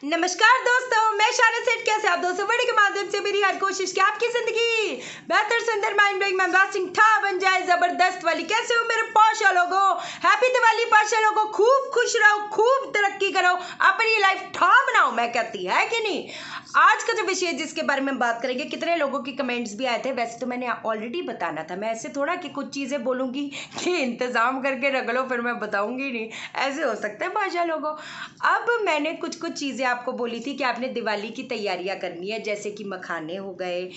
नमस्कार दोस्तों, मैं शाना सेठ। कैसे आप दोस्तों? वीडियो के माध्यम से मेरी हर कोशिश कि आपकी जिंदगी बेहतर, सुंदर, माइंड ब्लोइंग, मेमोराइजिंग ठा बन जाए, जबरदस्त वाली। कैसे हो मेरे पाशा लोगो? हैप्पी दिवाली पाशा लोगो। खूब खुश रहो, खूब तरक्की करो, अपनी लाइफ ठा बनाओ, मैं कहती है कि नहीं। आज का जो विषय जिसके बारे में बात करेंगे, कितने लोगों की कमेंट्स भी आए थे। वैसे तो मैंने ऑलरेडी बताना था, मैं ऐसे थोड़ा कि कुछ चीज़ें बोलूँगी कि इंतज़ाम करके रख लो फिर मैं बताऊँगी नहीं, ऐसे हो सकता है भाषा लोगों। अब मैंने कुछ चीज़ें आपको बोली थी कि आपने दिवाली की तैयारियां करनी है, जैसे कि मखाने हो गए,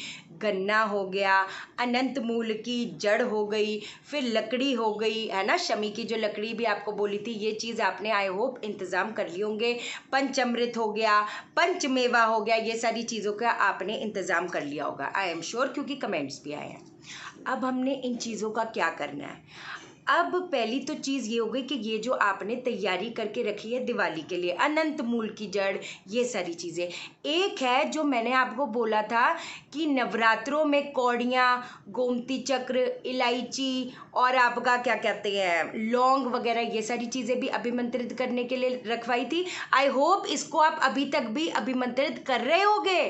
गन्ना हो गया, अनंत मूल की जड़ हो गई, फिर लकड़ी हो गई, है ना, शमी की जो लकड़ी भी आपको बोली थी। ये चीज़ आपने आई होप इंतज़ाम कर लिए होंगे। पंचामृत हो गया, पंचमेवा हो गया, ये सारी चीज़ों का आपने इंतज़ाम कर लिया होगा, आई एम श्योर, क्योंकि कमेंट्स भी आए हैं। अब हमने इन चीज़ों का क्या करना है। अब पहली तो चीज़ ये हो गई कि ये जो आपने तैयारी करके रखी है दिवाली के लिए, अनंत मूल की जड़, ये सारी चीज़ें। एक है जो मैंने आपको बोला था कि नवरात्रों में कौड़ियाँ, गोमती चक्र, इलायची और आपका क्या कहते हैं लौंग वगैरह, ये सारी चीज़ें भी अभिमंत्रित करने के लिए रखवाई थी। आई होप इसको आप अभी तक भी अभिमंत्रित कर रहे होगे।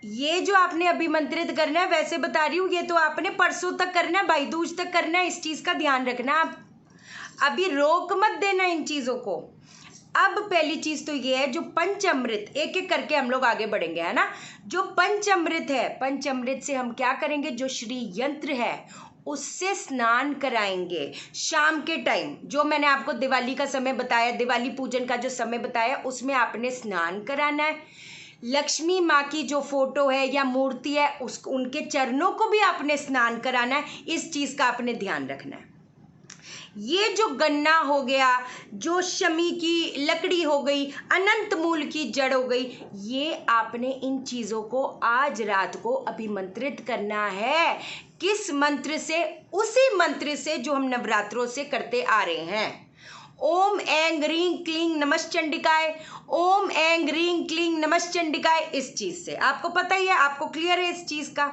ये जो आपने अभिमंत्रित करना है, वैसे बता रही हूँ, ये तो आपने परसों तक करना है, भाई दूज तक करना है। इस चीज़ का ध्यान रखना, आप अभी रोक मत देना इन चीज़ों को। अब पहली चीज़ तो ये है, जो पंचामृत, एक एक करके हम लोग आगे बढ़ेंगे, है ना। जो पंचामृत है, पंचामृत से हम क्या करेंगे, जो श्री यंत्र है उससे स्नान कराएंगे शाम के टाइम। जो मैंने आपको दिवाली का समय बताया, दिवाली पूजन का जो समय बताया, उसमें आपने स्नान कराना है। लक्ष्मी माँ की जो फोटो है या मूर्ति है, उनके चरणों को भी आपने स्नान कराना है। इस चीज़ का आपने ध्यान रखना है। ये जो गन्ना हो गया, जो शमी की लकड़ी हो गई, अनंत मूल की जड़ हो गई, ये आपने इन चीज़ों को आज रात को अभिमंत्रित करना है। किस मंत्र से? उसी मंत्र से जो हम नवरात्रों से करते आ रहे हैं। ओम ऐं ह्रीं क्लीं नमश्चंडिकाय, ओम ऐं ह्रीं क्लीं नमश्चंडिकाय। इस चीज़ से आपको पता ही है, आपको क्लियर है इस चीज़ का।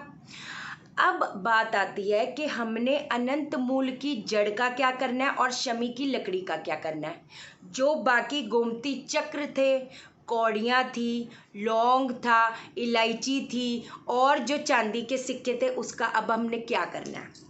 अब बात आती है कि हमने अनंत मूल की जड़ का क्या करना है और शमी की लकड़ी का क्या करना है। जो बाकी गोमती चक्र थे, कौड़ियाँ थी, लौंग था, इलायची थी और जो चांदी के सिक्के थे, उसका अब हमने क्या करना है।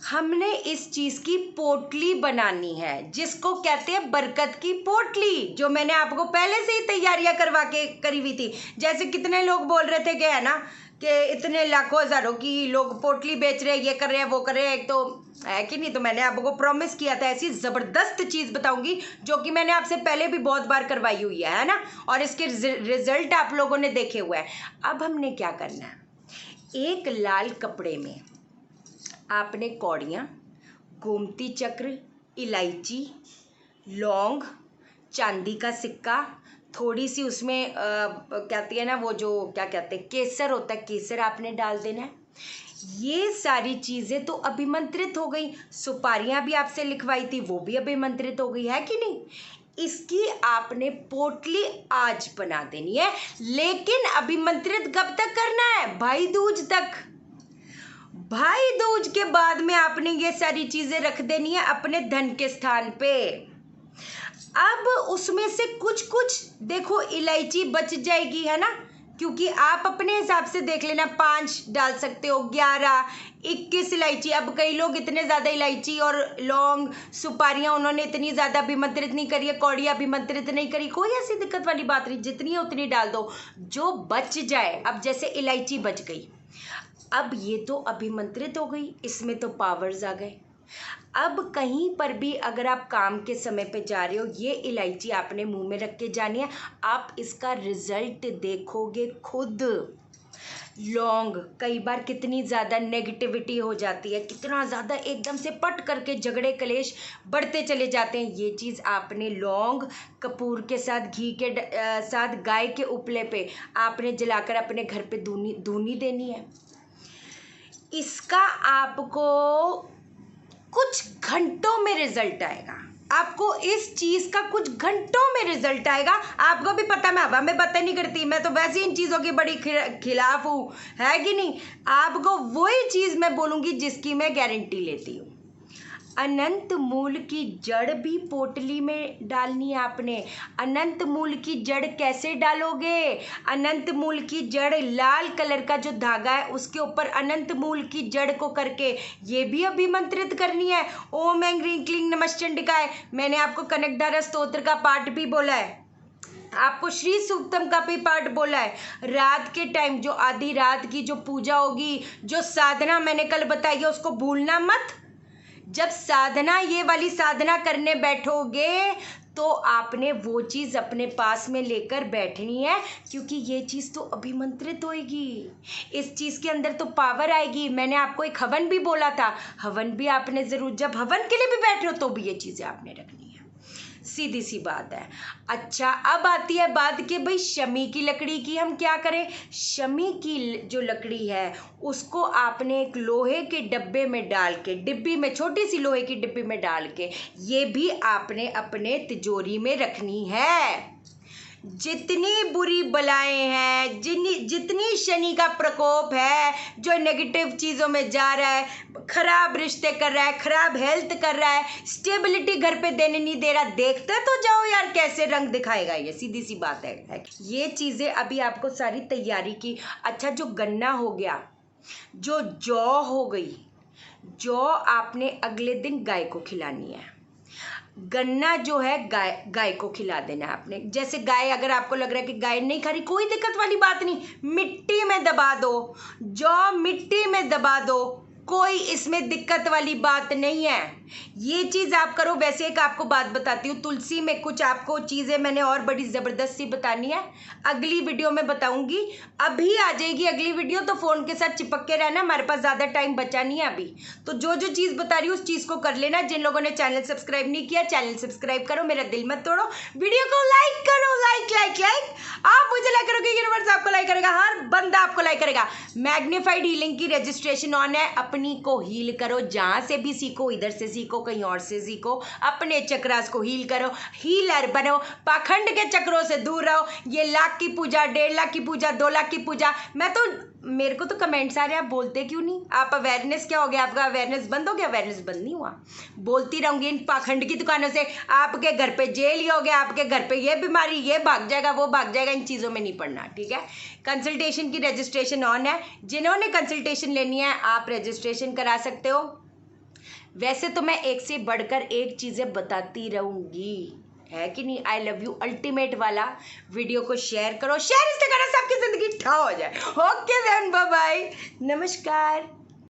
हमने इस चीज़ की पोटली बनानी है, जिसको कहते हैं बरकत की पोटली, जो मैंने आपको पहले से ही तैयारियां करवा के करी हुई थी। जैसे कितने लोग बोल रहे थे कि है ना, कि इतने लाखों हज़ारों की लोग पोटली बेच रहे हैं, ये कर रहे हैं, वो कर रहे हैं, एक तो है कि नहीं। तो मैंने आपको प्रॉमिस किया था ऐसी ज़बरदस्त चीज़ बताऊंगी, जो कि मैंने आपसे पहले भी बहुत बार करवाई हुई है ना, और इसके रिजल्ट आप लोगों ने देखे हुए हैं। अब हमने क्या करना है, एक लाल कपड़े में आपने कौड़ियाँ, गोमती चक्र, इलायची, लौंग, चांदी का सिक्का, थोड़ी सी उसमें कहती है ना वो जो क्या कहते हैं केसर होता है, केसर आपने डाल देना है। ये सारी चीज़ें तो अभिमंत्रित हो गई। सुपारियाँ भी आपसे लिखवाई थी, वो भी अभिमंत्रित हो गई, है कि नहीं। इसकी आपने पोटली आज बना देनी है, लेकिन अभिमंत्रित कब तक करना है? भाई दूज तक। भाई दूज के बाद में आपने ये सारी चीजें रख देनी है अपने धन के स्थान पे। अब उसमें से कुछ कुछ देखो, इलायची बच जाएगी, है ना, क्योंकि आप अपने हिसाब से देख लेना, 5 डाल सकते हो, 11, 21 इलायची। अब कई लोग इतने ज़्यादा इलायची और लौंग, सुपारियाँ उन्होंने इतनी ज़्यादा अभिमंत्रित नहीं करी है, कौड़ियाँ अभिमंत्रित नहीं करी, कोई ऐसी दिक्कत वाली बात नहीं, जितनी है उतनी डाल दो, जो बच जाए। अब जैसे इलायची बच गई, अब ये तो अभिमंत्रित हो गई, इसमें तो पावर्स आ गए। अब कहीं पर भी अगर आप काम के समय पे जा रहे हो, ये इलायची आपने मुंह में रख के जानी है, आप इसका रिजल्ट देखोगे खुद। लौंग, कई बार कितनी ज़्यादा नेगेटिविटी हो जाती है, कितना ज़्यादा एकदम से पट करके झगड़े कलेश बढ़ते चले जाते हैं। ये चीज़ आपने लौंग कपूर के साथ, घी के साथ, गाय के उपले पे आपने जलाकर अपने घर पे धूनी देनी है। इसका आपको कुछ घंटों में रिजल्ट आएगा, आपको इस चीज़ का कुछ घंटों में रिजल्ट आएगा। आपको भी पता, मैं हवा में बातें नहीं करती, मैं तो वैसे इन चीज़ों की बड़ी खिलाफ हूँ, है कि नहीं। आपको वही चीज़ मैं बोलूँगी जिसकी मैं गारंटी लेती हूँ। अनंत मूल की जड़ भी पोटली में डालनी है आपने। अनंत मूल की जड़ कैसे डालोगे? अनंत मूल की जड़ लाल कलर का जो धागा है उसके ऊपर अनंत मूल की जड़ को करके ये भी अभिमंत्रित करनी है। ओम ऐं ह्रीं क्लीं नमश्चंडिकाय। मैंने आपको कनकधारा स्तोत्र का पाठ भी बोला है, आपको श्री सूक्तम का भी पाठ बोला है। रात के टाइम जो आधी रात की जो पूजा होगी, जो साधना मैंने कल बताई है, उसको भूलना मत। जब साधना, ये वाली साधना करने बैठोगे तो आपने वो चीज़ अपने पास में लेकर बैठनी है, क्योंकि ये चीज़ तो अभिमंत्रित होएगी, इस चीज़ के अंदर तो पावर आएगी। मैंने आपको एक हवन भी बोला था, हवन भी आपने ज़रूर, जब हवन के लिए भी बैठ रहे हो तो भी ये चीज़ें आपने रखनी है। सीधी सी बात है। अच्छा, अब आती है बात कि भाई शमी की लकड़ी की हम क्या करें। शमी की जो लकड़ी है उसको आपने एक लोहे के डब्बे में डाल के, डिब्बी में, छोटी सी लोहे की डिब्बी में डाल के, ये भी आपने अपने तिजोरी में रखनी है। जितनी बुरी बलाएं हैं, जितनी शनि का प्रकोप है, जो नेगेटिव चीज़ों में जा रहा है, खराब रिश्ते कर रहा है, खराब हेल्थ कर रहा है, स्टेबिलिटी घर पे देने नहीं दे रहा, देखते तो जाओ यार कैसे रंग दिखाएगा ये, सीधी सी बात है। ये चीज़ें अभी आपको सारी तैयारी की। अच्छा, जो गन्ना हो गया, जो जौ हो गई, जौ आपने अगले दिन गाय को खिलानी है। गन्ना जो है गाय को खिला देना है आपने। जैसे गाय, अगर आपको लग रहा है कि गाय नहीं खा रही, कोई दिक्कत वाली बात नहीं, मिट्टी में दबा दो, जौ मिट्टी में दबा दो, कोई इसमें दिक्कत वाली बात नहीं है। ये चीज़ आप करो। वैसे एक आपको बात बताती हूँ, तुलसी में कुछ आपको चीज़ें मैंने और बड़ी ज़बरदस्त सी बतानी है, अगली वीडियो में बताऊंगी। अभी आ जाएगी अगली वीडियो, तो फ़ोन के साथ चिपक के रहना, हमारे पास ज़्यादा टाइम बचा नहीं है अभी। तो जो जो चीज़ बता रही हूँ उस चीज़ को कर लेना। जिन लोगों ने चैनल सब्सक्राइब नहीं किया, चैनल सब्सक्राइब करो, मेरा दिल मत तोड़ो, वीडियो को लाइक करो, लाइक लाइक लाइक। आप मुझे लाइक करोगे, यूनिवर्स आपको लाइक करेगा, हर बंदा आपको लाइक करेगा। मैग्नीफाइड हीलिंग की रजिस्ट्रेशन ऑन है, अपनी को हील करो, जहाँ से भी सीखो, इधर से सीखो, कहीं और से सीखो, अपने चक्रास को हील करो, हीलर बनो, पाखंड के चक्रों से दूर रहो। ये लाख की पूजा, 1.5 लाख की पूजा, 2 लाख की पूजा, मेरे को तो कमेंट्स आ रहे हैं, आप बोलते क्यों नहीं? आप अवेयरनेस, क्या हो गया आपका? अवेयरनेस बंद हो गया? अवेयरनेस बंद नहीं हुआ, बोलती रहूंगी इन पाखंड की दुकानों से। आपके घर पे जेल ही हो गया, आपके घर पे ये बीमारी, ये भाग जाएगा, वो भाग जाएगा, इन चीज़ों में नहीं पड़ना, ठीक है। कंसल्टेशन की रजिस्ट्रेशन ऑन है, जिन्होंने कंसल्टेशन लेनी है आप रजिस्ट्रेशन करा सकते हो। वैसे तो मैं एक से बढ़कर एक चीज़ें बताती रहूंगी, है कि नहीं। आई लव यू अल्टीमेट वाला। वीडियो को शेयर करो, शेयर इससे करो, सबकी जिंदगी ठा हो जाए। ओके देन, बाय बाय, नमस्कार।